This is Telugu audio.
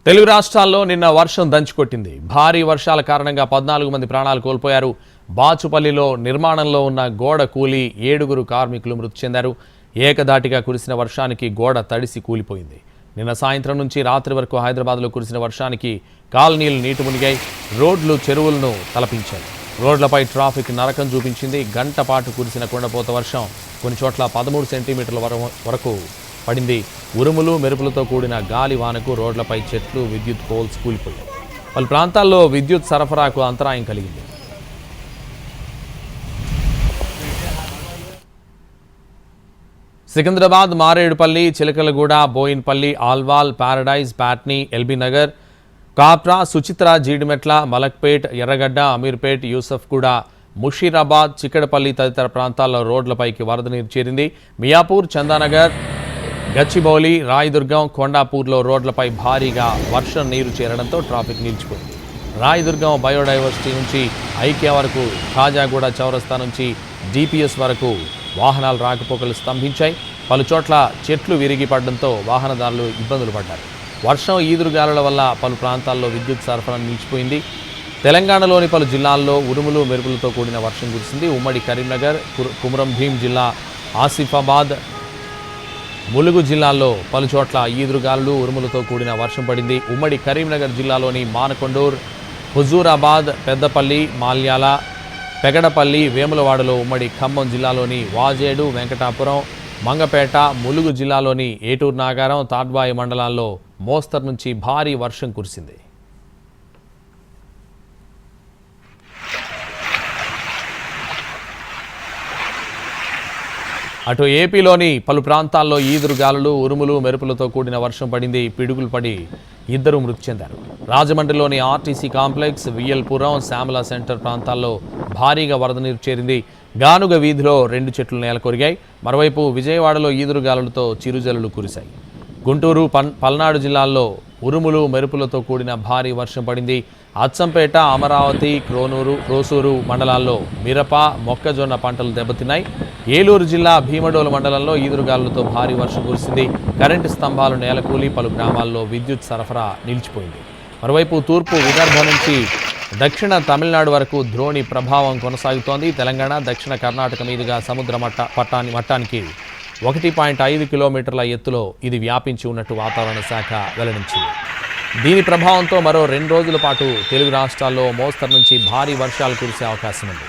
తెలుగు రాష్ట్రాల్లో నిన్న వర్షం దంచుకొట్టింది. భారీ వర్షాల కారణంగా 14 మంది ప్రాణాలు కోల్పోయారు. బాచుపల్లిలో నిర్మాణంలో ఉన్న గోడ కూలి 7 కార్మికులు మృతి చెందారు. ఏకధాటిగా కురిసిన వర్షానికి గోడ తడిసి కూలిపోయింది. నిన్న సాయంత్రం నుంచి రాత్రి వరకు హైదరాబాద్లో కురిసిన వర్షానికి కాలనీలు నీటి మునిగాయి. రోడ్లు చెరువులను తలపించాయి. రోడ్లపై ట్రాఫిక్ నరకం చూపించింది. గంట పాటు కురిసిన కొండపోత వర్షం కొన్ని చోట్ల 13 సెంటీమీటర్ల వరకు పడింది. ఉరుములు మెరుపులతో కూడిన గాలి వానకు రోడ్లపై చెట్లు, విద్యుత్ పోల్స్ కూలిపోయాయి. పలు ప్రాంతాల్లో విద్యుత్ సరఫరాకు అంతరాయం కలిగింది. సికింద్రాబాద్, మారేడుపల్లి, చిలకలగూడ, బోయిన్పల్లి, ఆల్వాల్, పారడైజ్, ప్యాట్నీ, ఎల్బీ నగర్, కాప్రా, సుచిత్ర, జీడిమెట్ల, మలక్పేట్, ఎర్రగడ్డ, అమీర్పేట్, యూసఫ్గూడ, ముషీరాబాద్, చిక్కడపల్లి తదితర ప్రాంతాల్లో రోడ్లపైకి వరద నీరు చేరింది. మియాపూర్, చందానగర్, గచ్చిబౌలి, రాయదుర్గం, కొండాపూర్లో రోడ్లపై భారీగా వర్షం నీరు చేరడంతో ట్రాఫిక్ నిలిచిపోయింది. రాయదుర్గం బయోడైవర్సిటీ నుంచి ఐక్య వరకు, ఖాజాగూడ చౌరస్తా నుంచి డిపిఎస్ వరకు వాహనాలు రాకపోకలు స్తంభించాయి. పలు చోట్ల చెట్లు విరిగి పడడంతో వాహనదారులు ఇబ్బందులు పడ్డారు. వర్షం, ఈదురుగాలుల వల్ల పలు ప్రాంతాల్లో విద్యుత్ సరఫరా నిలిచిపోయింది. తెలంగాణలోని పలు జిల్లాల్లో ఉరుములు మెరుపులతో కూడిన వర్షం కురిసింది. ఉమ్మడి కరీంనగర్, కుమ్రం భీం జిల్లా, ఆసిఫాబాద్, ములుగు జిల్లాల్లో పలు చోట్ల ఈదురుగాలులు, ఉరుములతో కూడిన వర్షం పడింది. ఉమ్మడి కరీంనగర్ జిల్లాలోని మానకొండూర్, హుజూరాబాద్, పెద్దపల్లి, మాల్యాల, పెగడపల్లి, వేములవాడలో, ఉమ్మడి ఖమ్మం జిల్లాలోని వాజేడు, వెంకటాపురం, మంగపేట, ములుగు జిల్లాలోని ఏటూరు నాగారం, తాడ్వాయి మండలాల్లో మోస్తరు నుంచి భారీ వర్షం కురిసింది. అటు ఏపీలోని పలు ప్రాంతాల్లో ఈదురుగాలులు, ఉరుములు మెరుపులతో కూడిన వర్షం పడింది. పిడుగులు పడి 2 మృతి చెందారు. రాజమండ్రిలోని RTC complex, VL Puram, Shyamala centre ప్రాంతాల్లో భారీగా వరద నీరు చేరింది. గానుగ వీధిలో 2 చెట్లు నేలకొరిగాయి. మరోవైపు విజయవాడలో ఈదురుగాలులతో చిరుజల్లులు కురిశాయి. గుంటూరు, పల్నాడు జిల్లాల్లో ఉరుములు మెరుపులతో కూడిన భారీ వర్షం పడింది. అచ్చంపేట, అమరావతి, క్రోసూరు మండలాల్లో మిరప, మొక్కజొన్న పంటలు దెబ్బతిన్నాయి. ఏలూరు జిల్లా భీమడోలు మండలంలో ఈదురుగాలులతో భారీ వర్షం కురిసింది. కరెంటు స్తంభాలు నేలకూలి పలు గ్రామాల్లో విద్యుత్ సరఫరా నిలిచిపోయింది. మరోవైపు తూర్పు విదర్భ నుంచి దక్షిణ తమిళనాడు వరకు ద్రోణి ప్రభావం కొనసాగుతోంది. తెలంగాణ, దక్షిణ కర్ణాటక మీదుగా సముద్ర మట్టానికి 1.5 కిలోమీటర్ల ఎత్తులో ఇది వ్యాపించి ఉన్నట్టు వాతావరణ శాఖ వెల్లడించింది. దీని ప్రభావంతో మరో 2 రోజుల పాటు తెలుగు రాష్ట్రాల్లో మోస్తరు నుంచి భారీ వర్షాలు కురిసే అవకాశం ఉంది.